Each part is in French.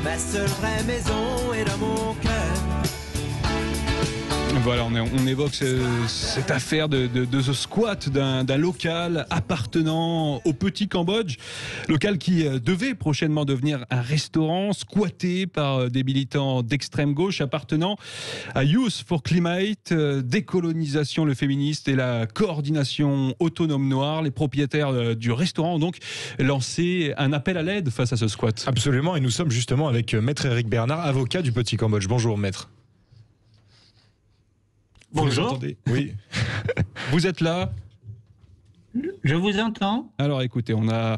ma seule vraie maison est dans mon cœur. Voilà, on évoque cette affaire de ce squat d'un local appartenant au Petit Cambodge, local qui devait prochainement devenir un restaurant squatté par des militants d'extrême gauche appartenant à Youth for Climate, Décolonisation le féministe et la coordination autonome noire. Les propriétaires du restaurant ont donc lancé un appel à l'aide face à ce squat. Absolument, et nous sommes justement avec Maître Éric Bernard, avocat du Petit Cambodge. Bonjour Maître. Bonjour. Oui. Vous êtes là ? Je vous entends. Alors écoutez, on a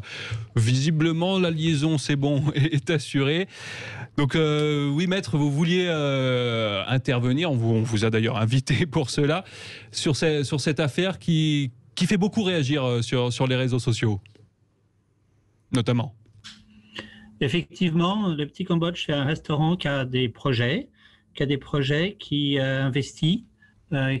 visiblement la liaison, c'est bon, est assurée. Donc oui maître, vous vouliez intervenir, on vous a d'ailleurs invité pour cela, sur cette affaire qui fait beaucoup réagir sur les réseaux sociaux, notamment. Effectivement, le Petit Cambodge, c'est un restaurant qui a des projets, qui investit,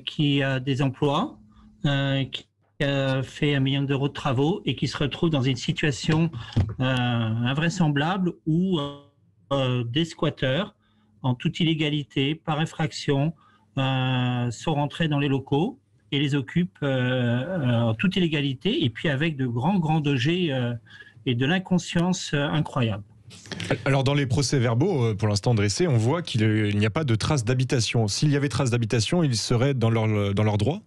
qui a des emplois, qui a fait 1 million d'euros de travaux et qui se retrouve dans une situation invraisemblable où des squatteurs, en toute illégalité, par infraction, sont rentrés dans les locaux et les occupent en toute illégalité et puis avec de grands dangers et de l'inconscience incroyable. Alors dans les procès-verbaux pour l'instant dressés, on voit qu'il n'y a pas de traces d'habitation. S'il y avait traces d'habitation, ils seraient dans leurs droits ?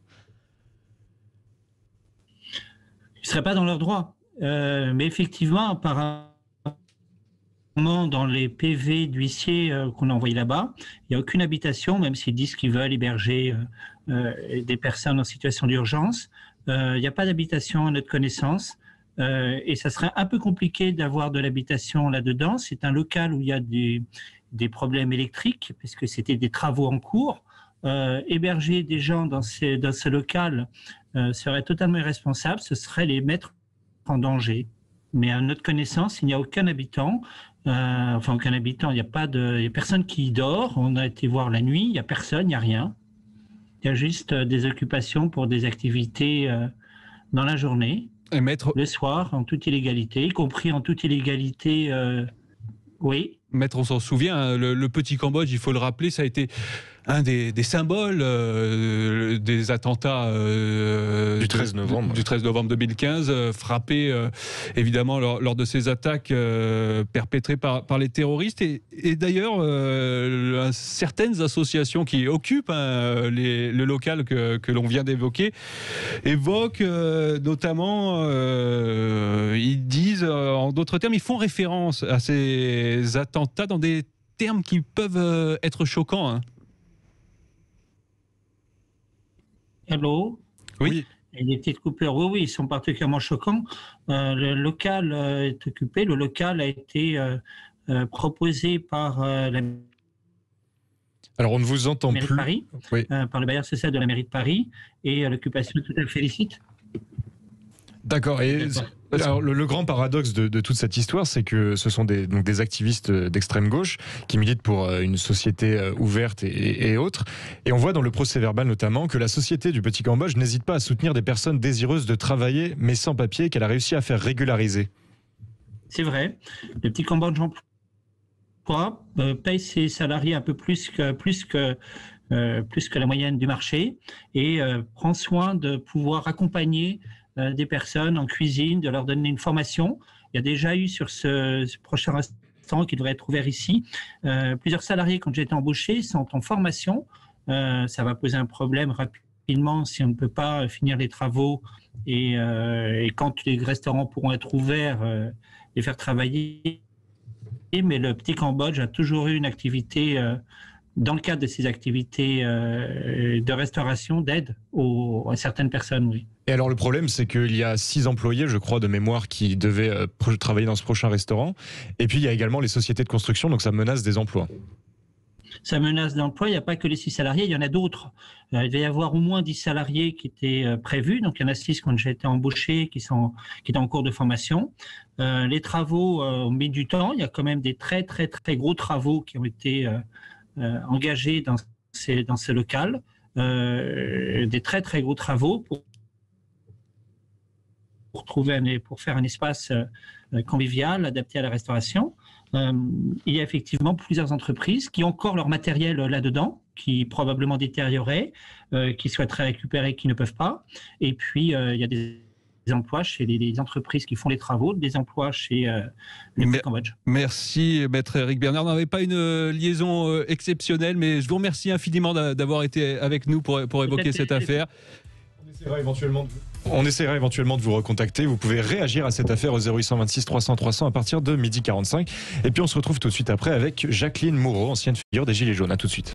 Ils ne seraient pas dans leurs droits. Mais effectivement, apparemment, dans les PV d'huissier qu'on a envoyés là-bas, il n'y a aucune habitation, même s'ils disent qu'ils veulent héberger des personnes en situation d'urgence. Il n'y a pas d'habitation à notre connaissance. Et ça serait un peu compliqué d'avoir de l'habitation là-dedans. C'est un local où il y a des problèmes électriques, parce que c'était des travaux en cours. Héberger des gens dans ce local serait totalement irresponsable. Ce serait les mettre en danger. Mais à notre connaissance, il n'y a aucun habitant. Aucun habitant. Il n'y a personne qui dort. On a été voir la nuit. Il n'y a personne, il n'y a rien. Il y a juste des occupations pour des activités dans la journée. Maître, le soir, en toute illégalité, y compris en toute illégalité, oui. Maître, on s'en souvient, le Petit Cambodge, il faut le rappeler, ça a été un des symboles des attentats du 13 novembre 2015, frappés évidemment lors de ces attaques perpétrées par les terroristes. Et d'ailleurs, certaines associations qui occupent le local que l'on vient d'évoquer évoquent notamment, ils disent en d'autres termes, ils font référence à ces attentats dans des termes qui peuvent être choquants, hein. Allô ? Oui. Et des petites coupures, oui, ils sont particulièrement choquants. Le local est occupé. Le local a été proposé par la Alors on ne vous entend mairie plus. De Paris, oui. Par le bailleur social de la mairie de Paris, et l'occupation tout à fait félicite. D'accord. Et alors, le grand paradoxe de toute cette histoire, c'est que ce sont des activistes d'extrême gauche qui militent pour une société ouverte et autres. Et on voit dans le procès-verbal notamment que la société du Petit Cambodge n'hésite pas à soutenir des personnes désireuses de travailler, mais sans papier, qu'elle a réussi à faire régulariser. C'est vrai. Le Petit Cambodge Emploi paye ses salariés un peu plus que la moyenne du marché et prend soin de pouvoir accompagner des personnes en cuisine, de leur donner une formation. Il y a déjà eu sur ce prochain restaurant qui devrait être ouvert ici, plusieurs salariés, quand j'ai été embauché, sont en formation. Ça va poser un problème rapidement si on ne peut pas finir les travaux et quand les restaurants pourront être ouverts, les faire travailler. Mais le Petit Cambodge a toujours eu une activité, dans le cadre de ses activités de restauration, d'aide à certaines personnes, oui. Et alors le problème, c'est qu'il y a 6 employés, je crois, de mémoire qui devaient travailler dans ce prochain restaurant. Et puis il y a également les sociétés de construction, donc ça menace des emplois. Ça menace d'emploi, il n'y a pas que les 6 salariés, il y en a d'autres. Il va y avoir au moins 10 salariés qui étaient prévus, donc il y en a 6 qui ont déjà été embauchés, qui étaient en cours de formation. Les travaux ont mis du temps, il y a quand même des très très très gros travaux qui ont été engagés dans ce local, des très très gros travaux pour faire un espace convivial, adapté à la restauration. il y a effectivement plusieurs entreprises qui ont encore leur matériel là-dedans, qui probablement détérioré, qui souhaiteraient récupérer, qui ne peuvent pas. Et puis, il y a des emplois chez les entreprises qui font les travaux, des emplois chez le Cambodge. Merci, maître Eric Bernard. On n'avait pas une liaison exceptionnelle, mais je vous remercie infiniment d'avoir été avec nous pour évoquer cette affaire. On essaiera éventuellement de vous recontacter. Vous pouvez réagir à cette affaire au 0826 300 300 à partir de 12h45. Et puis on se retrouve tout de suite après avec Jacqueline Moreau, ancienne figure des Gilets jaunes. À tout de suite.